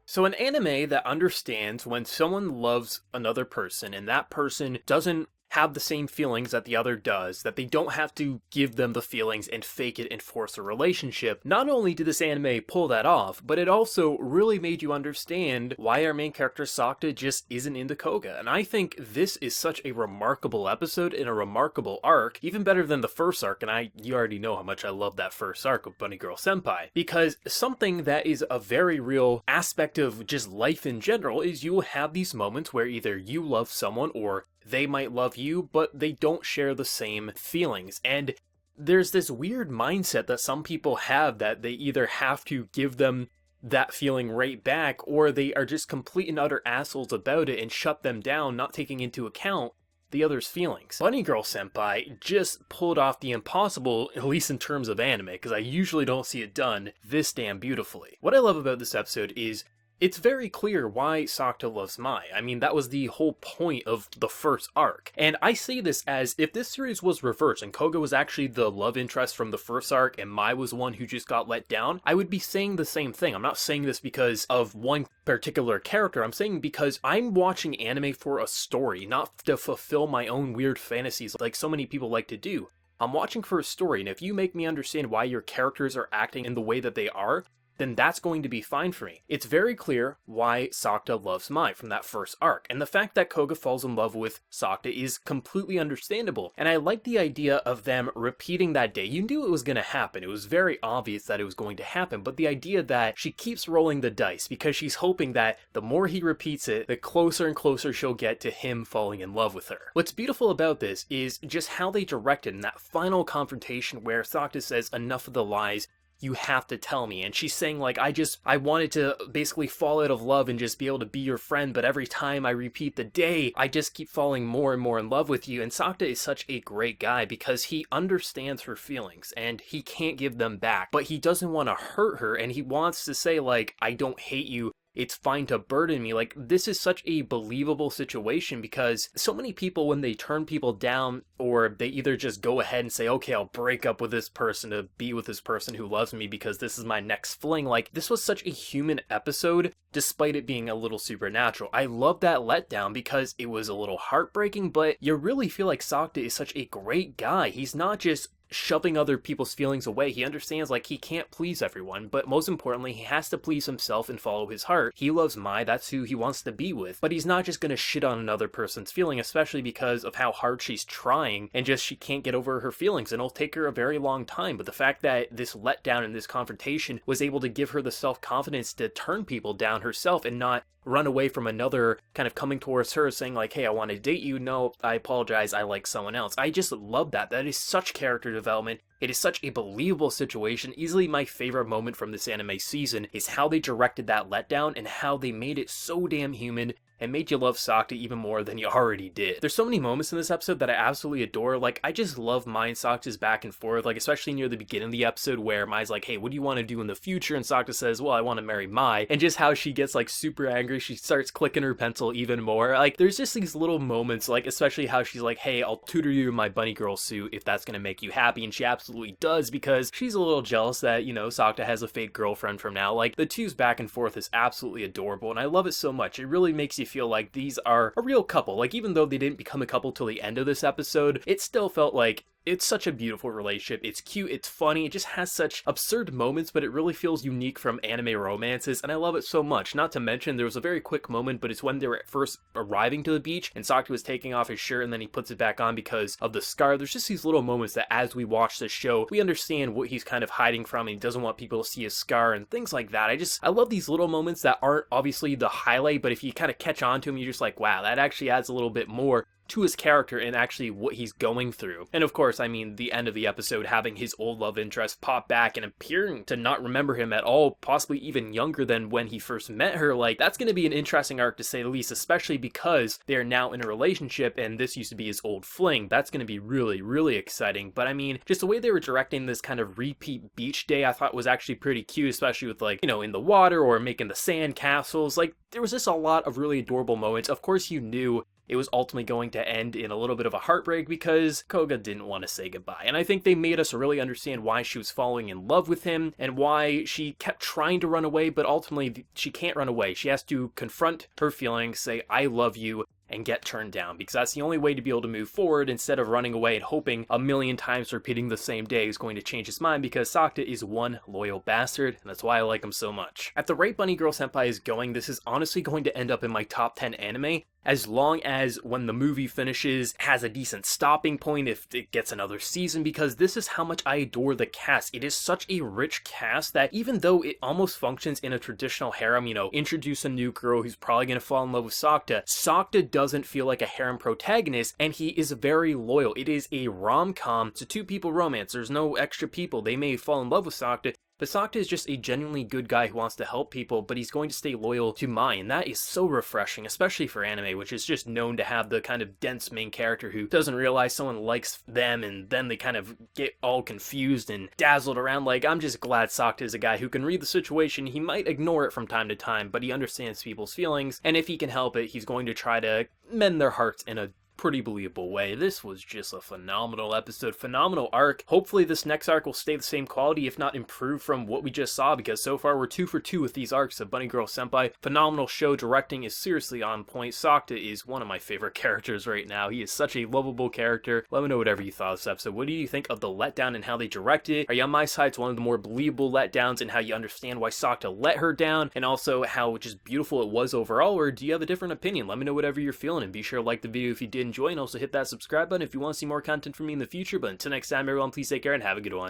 So an anime that understands when someone loves another person and that person doesn't have the same feelings that the other does, that they don't have to give them the feelings and fake it and force a relationship. Not only did this anime pull that off, but it also really made you understand why our main character Sakta just isn't into Koga. And I think this is such a remarkable episode and a remarkable arc, even better than the first arc, and you already know how much I love that first arc of Bunny Girl Senpai, because something that is a very real aspect of just life in general is you will have these moments where either you love someone or they might love you, but they don't share the same feelings. And there's this weird mindset that some people have that they either have to give them that feeling right back, or they are just complete and utter assholes about it and shut them down, not taking into account the other's feelings. Bunny Girl Senpai just pulled off the impossible, at least in terms of anime, because I usually don't see it done this damn beautifully. What I love about this episode is it's very clear why Sakta loves Mai. I mean, that was the whole point of the first arc. And I say this as if this series was reversed and Koga was actually the love interest from the first arc and Mai was the one who just got let down, I would be saying the same thing. I'm not saying this because of one particular character. I'm saying because I'm watching anime for a story, not to fulfill my own weird fantasies like so many people like to do. I'm watching for a story, and if you make me understand why your characters are acting in the way that they are, then that's going to be fine for me. It's very clear why Sakta loves Mai from that first arc, and the fact that Koga falls in love with Sakta is completely understandable, and I like the idea of them repeating that day. You knew it was going to happen, it was very obvious that it was going to happen, but the idea that she keeps rolling the dice because she's hoping that the more he repeats it, the closer and closer she'll get to him falling in love with her. What's beautiful about this is just how they directed in that final confrontation where Sakta says, "Enough of the lies, you have to tell me," and she's saying like, I wanted to basically fall out of love and just be able to be your friend, but every time I repeat the day, I just keep falling more and more in love with you. And Sakta is such a great guy because he understands her feelings and he can't give them back, but he doesn't want to hurt her, and he wants to say like, I don't hate you, it's fine to burden me. Like, this is such a believable situation because so many people, when they turn people down, or they either just go ahead and say, okay, I'll break up with this person to be with this person who loves me because this is my next fling. Like, this was such a human episode despite it being a little supernatural. I love that letdown because it was a little heartbreaking, but you really feel like Sakta is such a great guy. He's not just shoving other people's feelings away. He understands like he can't please everyone, but most importantly, he has to please himself and follow his heart. He loves Mai, that's who he wants to be with, but he's not just gonna shit on another person's feeling, especially because of how hard she's trying and just she can't get over her feelings, and it'll take her a very long time. But the fact that this letdown and this confrontation was able to give her the self-confidence to turn people down herself and not run away from another kind of coming towards her saying like, hey, I want to date you, no, I apologize, I like someone else. I just love that. That is such character development. It is such a believable situation. Easily my favorite moment from this anime season is how they directed that letdown and how they made it so damn human and made you love Sakta even more than you already did. There's so many moments in this episode that I absolutely adore. Like, I just love Mai and Sakta's back and forth, like especially near the beginning of the episode where Mai's like, hey, what do you want to do in the future? And Sakta says, well, I want to marry Mai. And just how she gets like super angry, she starts clicking her pencil even more. Like, there's just these little moments, like especially how she's like, hey, I'll tutor you in my bunny girl suit if that's gonna make you happy. And she absolutely does, because she's a little jealous that, you know, Sakta has a fake girlfriend from now. Like, the two's back and forth is absolutely adorable, and I love it so much. It really makes you feel like these are a real couple. Like, even though they didn't become a couple till the end of this episode, it still felt like it's such a beautiful relationship. It's cute, it's funny, it just has such absurd moments, but it really feels unique from anime romances, and I love it so much. Not to mention, there was a very quick moment, but it's when they were first arriving to the beach, and Sakta was taking off his shirt, and then he puts it back on because of the scar. There's just these little moments that as we watch this show, we understand what he's kind of hiding from, and he doesn't want people to see his scar, and things like that. I love these little moments that aren't obviously the highlight, but if you kind of catch on to him, you're just like, wow, that actually adds a little bit more to his character and actually what he's going through. And of course, I mean, the end of the episode having his old love interest pop back and appearing to not remember him at all, possibly even younger than when he first met her, like, that's going to be an interesting arc to say the least, especially because they're now in a relationship and this used to be his old fling. That's going to be really, really exciting. But I mean, just the way they were directing this kind of repeat beach day, I thought was actually pretty cute, especially with, like, you know, in the water or making the sand castles. Like, there was just a lot of really adorable moments. Of course, you knew it was ultimately going to end in a little bit of a heartbreak because Koga didn't want to say goodbye. And I think they made us really understand why she was falling in love with him and why she kept trying to run away, but ultimately she can't run away. She has to confront her feelings, say, I love you, and get turned down, because that's the only way to be able to move forward instead of running away and hoping a million times repeating the same day is going to change his mind, because Sakta is one loyal bastard, and that's why I like him so much. At the rate Bunny Girl Senpai is going, this is honestly going to end up in my top 10 anime, as long as when the movie finishes has a decent stopping point if it gets another season, because this is how much I adore the cast. It is such a rich cast that even though it almost functions in a traditional harem, you know, introduce a new girl who's probably going to fall in love with Sakta, Sakta doesn't feel like a harem protagonist, and he is very loyal. It is a rom-com. It's a two-people romance. There's no extra people. They may fall in love with Sakta, but Sakta is just a genuinely good guy who wants to help people, but he's going to stay loyal to Mai, and that is so refreshing, especially for anime, which is just known to have the kind of dense main character who doesn't realize someone likes them, and then they kind of get all confused and dazzled around. Like, I'm just glad Sakta is a guy who can read the situation. He might ignore it from time to time, but he understands people's feelings, and if he can help it, he's going to try to mend their hearts in a pretty believable way. This was just a phenomenal episode, phenomenal arc. Hopefully this next arc will stay the same quality, if not improve from what we just saw, because so far we're 2 for 2 with these arcs of Bunny Girl Senpai. Phenomenal show, directing is seriously on point. Sakta is one of my favorite characters right now. He is such a lovable character. Let me know whatever you thought of this episode. What do you think of the letdown and how they directed it? Are you on my side? It's one of the more believable letdowns, and how you understand why Sakta let her down, and also how just beautiful it was overall, or do you have a different opinion? Let me know whatever you're feeling, and be sure to like the video if you did enjoy, and also hit that subscribe button if you want to see more content from me in the future. But until next time, everyone, please take care and have a good one.